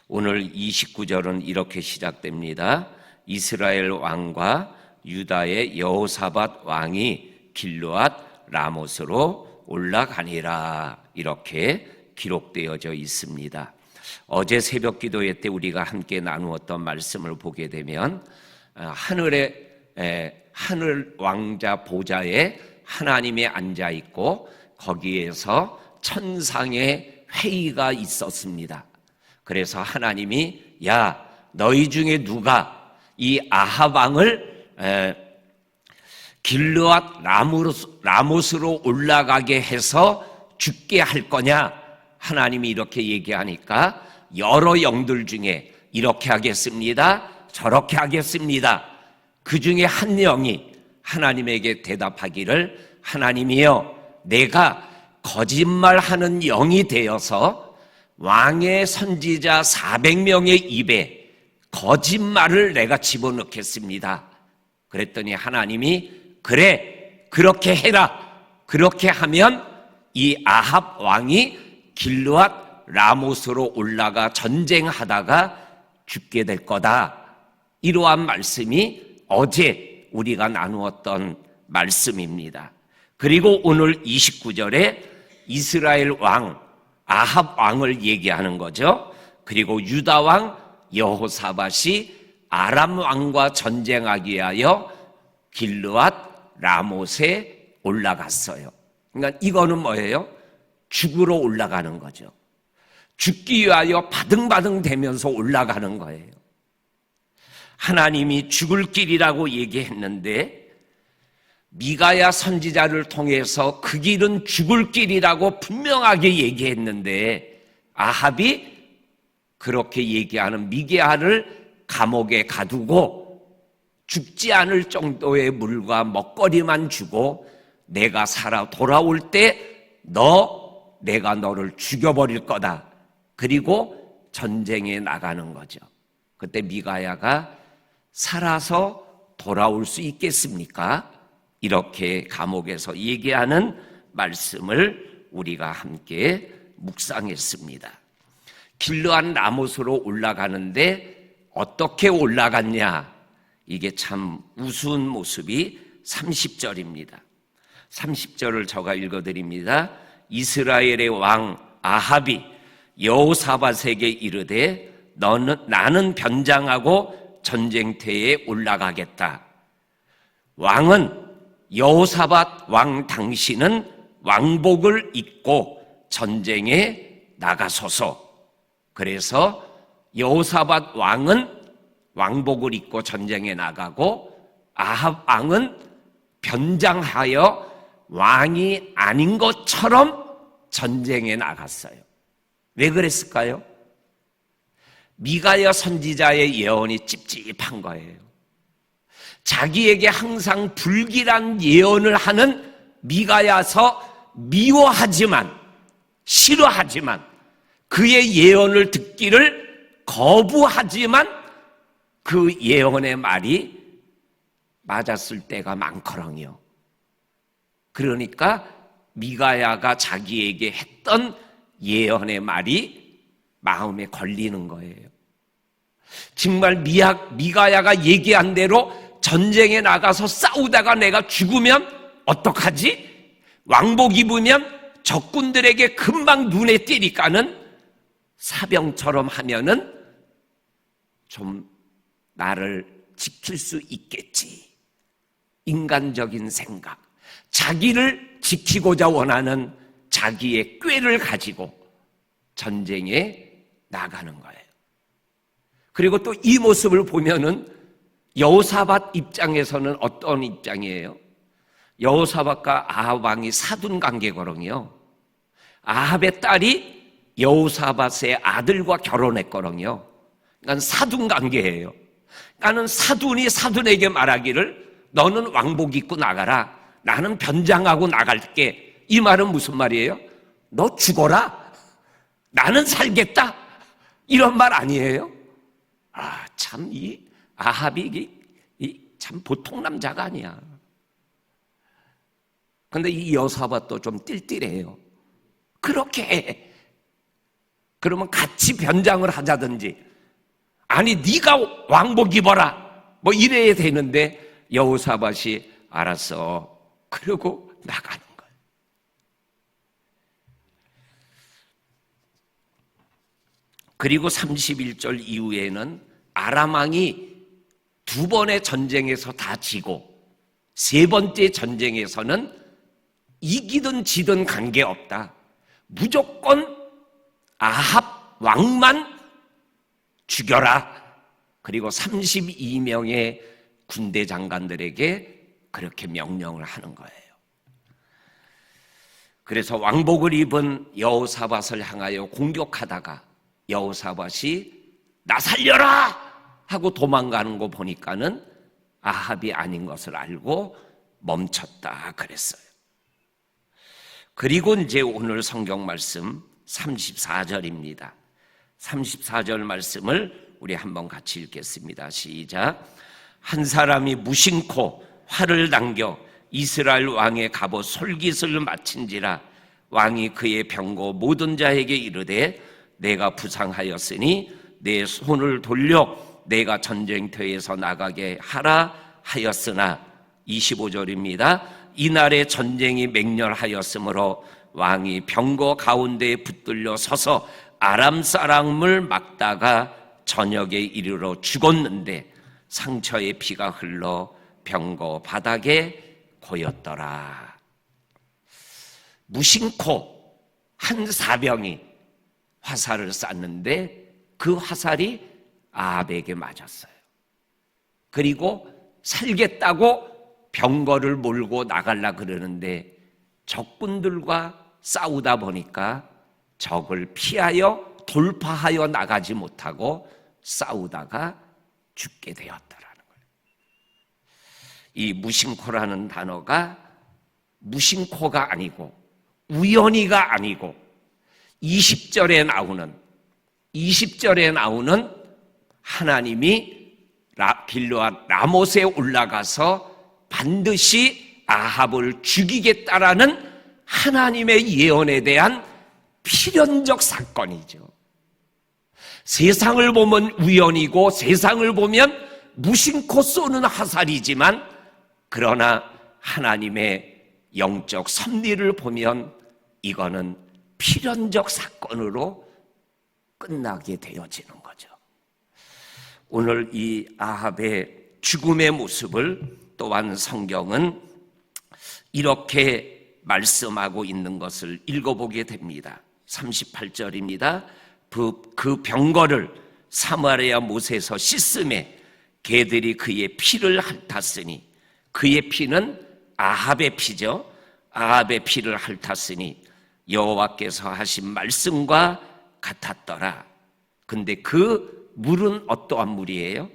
오늘 29절은 이렇게 시작됩니다. 이스라엘 왕과 유다의 여호사밧 왕이 길르앗 라못으로 올라가니라, 이렇게 기록되어져 있습니다. 어제 새벽 기도회 때 우리가 함께 나누었던 말씀을 보게 되면 하늘 왕자 보좌에 하나님이 앉아 있고 거기에서 천상의 회의가 있었습니다. 그래서 하나님이 야, 너희 중에 누가 이 아합 왕을 길르앗 라못으로 올라가게 해서 죽게 할 거냐? 하나님이 이렇게 얘기하니까 여러 영들 중에 이렇게 하겠습니다, 저렇게 하겠습니다. 그 중에 한 영이 하나님에게 대답하기를, 하나님이여, 내가 거짓말하는 영이 되어서 왕의 선지자 400명의 입에 거짓말을 내가 집어넣겠습니다. 그랬더니 하나님이 그래, 그렇게 해라. 그렇게 하면 이 아합 왕이 길르앗 라못으로 올라가 전쟁하다가 죽게 될 거다. 이러한 말씀이 어제 우리가 나누었던 말씀입니다. 그리고 오늘 29절에 이스라엘 왕 아합 왕을 얘기하는 거죠. 그리고 유다 왕 여호사밧이 아람 왕과 전쟁하기 위하여 길르앗 라못에 올라갔어요. 그러니까 이거는 뭐예요? 죽으러 올라가는 거죠. 죽기 위하여 바등바등 대면서 올라가는 거예요. 하나님이 죽을 길이라고 얘기했는데 미가야 선지자를 통해서 그 길은 죽을 길이라고 분명하게 얘기했는데 아합이 그렇게 얘기하는 미게아를 감옥에 가두고 죽지 않을 정도의 물과 먹거리만 주고 내가 살아 돌아올 때 내가 너를 죽여버릴 거다. 그리고 전쟁에 나가는 거죠. 그때 미가야가 살아서 돌아올 수 있겠습니까? 이렇게 감옥에서 얘기하는 말씀을 우리가 함께 묵상했습니다. 길르앗 라못으로 올라가는데 어떻게 올라갔냐? 이게 참 우스운 모습이 30절입니다. 30절을 제가 읽어드립니다. 이스라엘의 왕 아합이 여호사밧에게 이르되 나는 변장하고 전쟁터에 올라가겠다. 왕은 여호사밧 왕 당신은 왕복을 입고 전쟁에 나가소서. 그래서 여호사밧 왕은 왕복을 입고 전쟁에 나가고 아합 왕은 변장하여 왕이 아닌 것처럼 전쟁에 나갔어요. 왜 그랬을까요? 미가야 선지자의 예언이 찝찝한 거예요. 자기에게 항상 불길한 예언을 하는 미가야서 미워하지만, 싫어하지만, 그의 예언을 듣기를 거부하지만 그 예언의 말이 맞았을 때가 많거든요. 그러니까 미가야가 자기에게 했던 예언의 말이 마음에 걸리는 거예요. 정말 미가야가 얘기한 대로 전쟁에 나가서 싸우다가 내가 죽으면 어떡하지? 왕복 입으면 적군들에게 금방 눈에 띄니까는 사병처럼 하면은 좀 나를 지킬 수 있겠지. 인간적인 생각, 자기를 지키고자 원하는 자기의 꾀를 가지고 전쟁에 나가는 거예요. 그리고 또 이 모습을 보면은 여호사밧 입장에서는 어떤 입장이에요? 여호사밧과 아합 왕이 사돈 관계거든요. 아합의 딸이 여호사밧의 아들과 결혼했거든요. 그러니까 사돈 관계예요. 그러니까 사돈이 사돈에게 말하기를 너는 왕복 입고 나가라. 나는 변장하고 나갈게. 이 말은 무슨 말이에요? 너 죽어라. 나는 살겠다. 이런 말 아니에요? 참 이 아합이 참 보통 남자가 아니야. 그런데 이 여호사밧도 좀 띨띨해요. 그렇게 해. 그러면 같이 변장을 하자든지, 아니 네가 왕복 입어라 뭐 이래야 되는데 여호사밧이 알았어 그러고 나가는 거예요. 그리고 31절 이후에는 아람 왕이 두 번의 전쟁에서 다 지고 세 번째 전쟁에서는 이기든 지든 관계없다, 무조건 아합 왕만 죽여라. 그리고 32명의 군대 장관들에게 그렇게 명령을 하는 거예요. 그래서 왕복을 입은 여호사밧을 향하여 공격하다가 여호사밧이 나 살려라 하고 도망가는 거 보니까는 아합이 아닌 것을 알고 멈췄다 그랬어요. 그리고 이제 오늘 성경 말씀 34절입니다. 34절 말씀을 우리 한번 같이 읽겠습니다. 시작. 한 사람이 무심코 활을 당겨 이스라엘 왕의 갑옷 솔깃을 마친지라 왕이 그의 병거 모든 자에게 이르되 내가 부상하였으니 내 손을 돌려 내가 전쟁터에서 나가게 하라 하였으나 25절입니다. 이날에 전쟁이 맹렬하였으므로 왕이 병거 가운데에 붙들려 서서 아람 사람을 막다가 저녁에 이르러 죽었는데 상처의 피가 흘러 병거 바닥에 고였더라. 무심코 한 사병이 화살을 쐈는데 그 화살이 아합에게 맞았어요. 그리고 살겠다고 병거를 몰고 나가려 그러는데 적군들과 싸우다 보니까 적을 피하여 돌파하여 나가지 못하고 싸우다가 죽게 되었다라는 거예요. 이 무심코라는 단어가 무심코가 아니고 우연히가 아니고 20절에 나오는 하나님이 길르앗 라못에 올라가서 반드시 아합을 죽이겠다라는 하나님의 예언에 대한 필연적 사건이죠. 세상을 보면 우연이고 세상을 보면 무심코 쏘는 화살이지만 그러나 하나님의 영적 섭리를 보면 이거는 필연적 사건으로 끝나게 되어지는 거죠. 오늘 이 아합의 죽음의 모습을 또한 성경은 이렇게 말씀하고 있는 것을 읽어보게 됩니다. 38절입니다. 그 병거를 사마리아 못에서 씻음에 개들이 그의 피를 핥았으니, 그의 피는 아합의 피죠. 아합의 피를 핥았으니 여호와께서 하신 말씀과 같았더라. 근데 그 물은 어떠한 물이에요?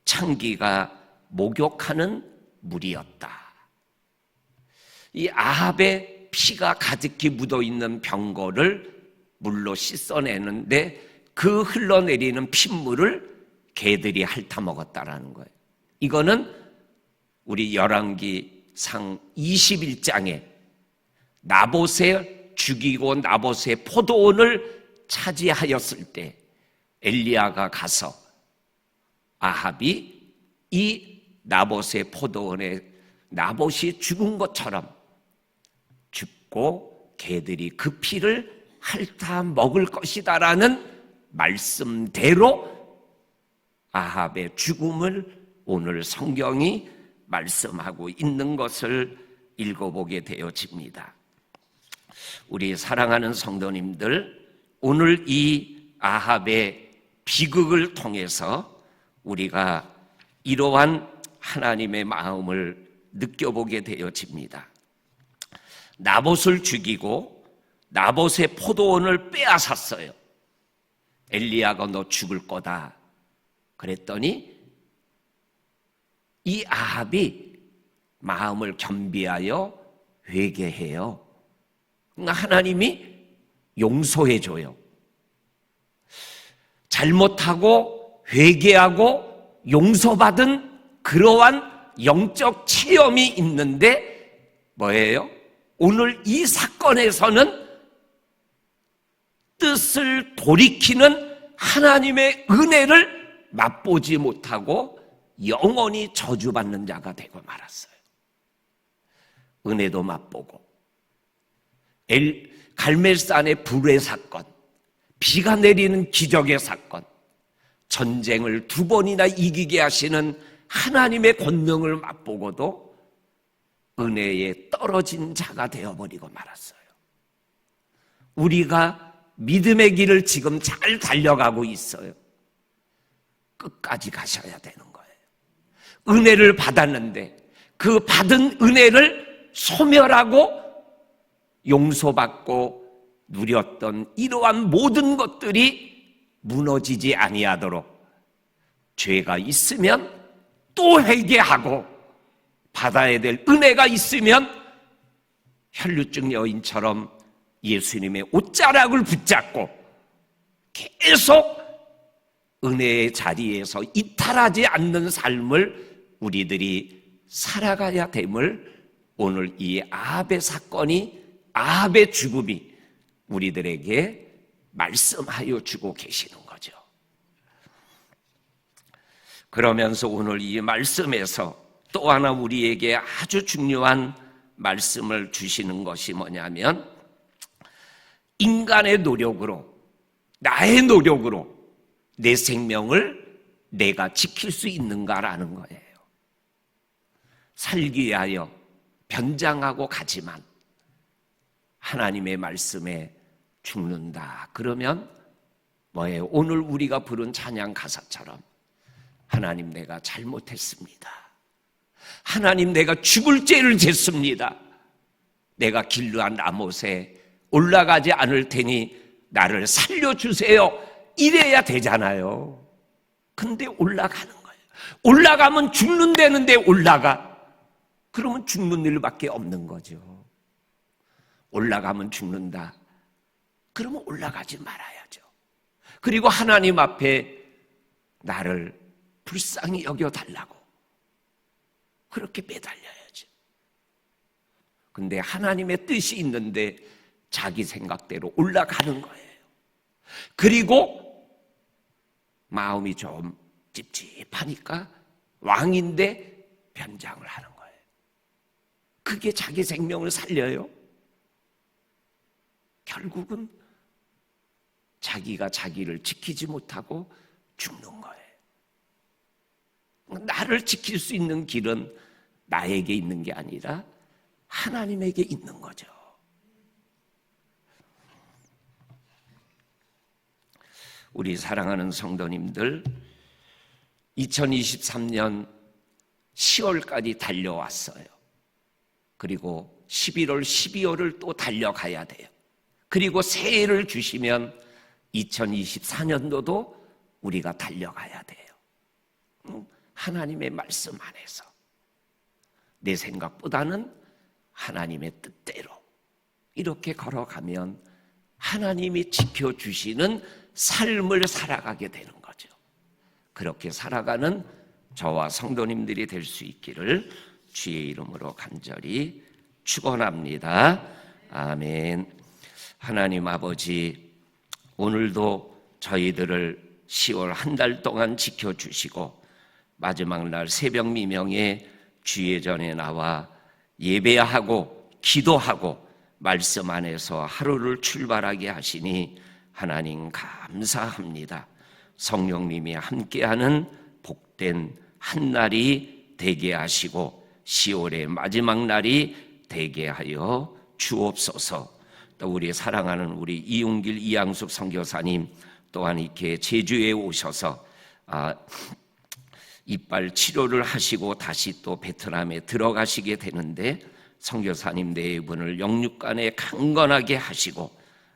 창기가 목욕하는 물이었다. 이 아합의 피가 가득히 묻어있는 병거를 물로 씻어내는데 그 흘러내리는 핏물을 개들이 핥아먹었다라는 거예요. 이거는 우리 열왕기상 21장에 나봇을 죽이고 나봇의 포도원을 차지하였을 때 엘리야가 가서 아합이 이 나봇의 포도원에 나봇이 죽은 것처럼 죽고 개들이 그 피를 핥아 먹을 것이다라는 말씀대로 아합의 죽음을 오늘 성경이 말씀하고 있는 것을 읽어보게 되어집니다. 우리 사랑하는 성도님들, 오늘 이 아합의 비극을 통해서 우리가 이러한 하나님의 마음을 느껴보게 되어집니다. 나봇을 죽이고 나봇의 포도원을 빼앗았어요. 엘리야가 너 죽을 거다 그랬더니 이 아합이 마음을 겸비하여 회개해요. 하나님이 용서해줘요. 잘못하고 회개하고 용서받은 그러한 영적 체험이 있는데 뭐예요? 오늘 이 사건에서는 뜻 그것을 돌이키는 하나님의 은혜를 맛보지 못하고 영원히 저주받는 자가 되고 말았어요. 은혜도 맛보고 갈멜산의 불의 사건, 비가 내리는 기적의 사건, 전쟁을 2번이나 이기게 하시는 하나님의 권능을 맛보고도 은혜에 떨어진 자가 되어버리고 말았어요. 우리가 믿음의 길을 지금 잘 달려가고 있어요. 끝까지 가셔야 되는 거예요. 은혜를 받았는데 그 받은 은혜를 소멸하고 용서받고 누렸던 이러한 모든 것들이 무너지지 아니하도록 죄가 있으면 또 회개하고 받아야 될 은혜가 있으면 혈류증 여인처럼 예수님의 옷자락을 붙잡고 계속 은혜의 자리에서 이탈하지 않는 삶을 우리들이 살아가야 됨을 오늘 이 아합의 사건이, 아합의 죽음이 우리들에게 말씀하여 주고 계시는 거죠. 그러면서 오늘 이 말씀에서 또 하나 우리에게 아주 중요한 말씀을 주시는 것이 뭐냐면, 인간의 노력으로, 나의 노력으로 내 생명을 내가 지킬 수 있는가라는 거예요. 살기 위하여 변장하고 가지만 하나님의 말씀에 죽는다. 그러면 뭐예요? 오늘 우리가 부른 찬양 가사처럼 하나님, 내가 잘못했습니다. 하나님, 내가 죽을 죄를 졌습니다. 내가 길르한 라못에 올라가지 않을 테니 나를 살려주세요. 이래야 되잖아요. 근데 올라가는 거예요. 올라가면 죽는다는데 올라가. 그러면 죽는 일밖에 없는 거죠. 올라가면 죽는다. 그러면 올라가지 말아야죠. 그리고 하나님 앞에 나를 불쌍히 여겨달라고 그렇게 매달려야죠. 근데 하나님의 뜻이 있는데 자기 생각대로 올라가는 거예요. 그리고 마음이 좀 찝찝하니까 왕인데 변장을 하는 거예요. 그게 자기 생명을 살려요? 결국은 자기가 자기를 지키지 못하고 죽는 거예요. 나를 지킬 수 있는 길은 나에게 있는 게 아니라 하나님에게 있는 거죠. 우리 사랑하는 성도님들, 2023년 10월까지 달려왔어요. 그리고 11월, 12월을 또 달려가야 돼요. 그리고 새해를 주시면 2024년도도 우리가 달려가야 돼요. 하나님의 말씀 안에서 내 생각보다는 하나님의 뜻대로 이렇게 걸어가면 하나님이 지켜주시는 삶을 살아가게 되는 거죠. 그렇게 살아가는 저와 성도님들이 될 수 있기를 주의 이름으로 간절히 축원합니다. 아멘. 하나님 아버지, 오늘도 저희들을 10월 한 달 동안 지켜주시고 마지막 날 새벽 미명에 주의 전에 나와 예배하고 기도하고 말씀 안에서 하루를 출발하게 하시니 하나님 감사합니다. 성령님이 함께하는 복된 한 날이 되게 하시고 10월의 마지막 날이 되게 하여 주옵소서. 또 우리 사랑하는 우리 이용길 이양숙 선교사님 또한 이렇게 제주에 오셔서 이빨 치료를 하시고 다시 또 베트남에 들어가시게 되는데 선교사님 네 분을 영육간에 강건하게 하시고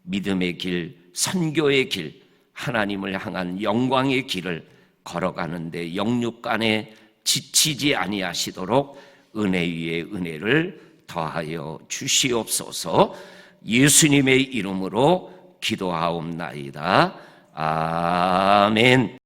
믿음의 길, 선교의 길, 하나님을 향한 영광의 길을 걸어가는데 영육간에 지치지 아니하시도록 은혜 위에 은혜를 더하여 주시옵소서. 예수님의 이름으로 기도하옵나이다. 아멘.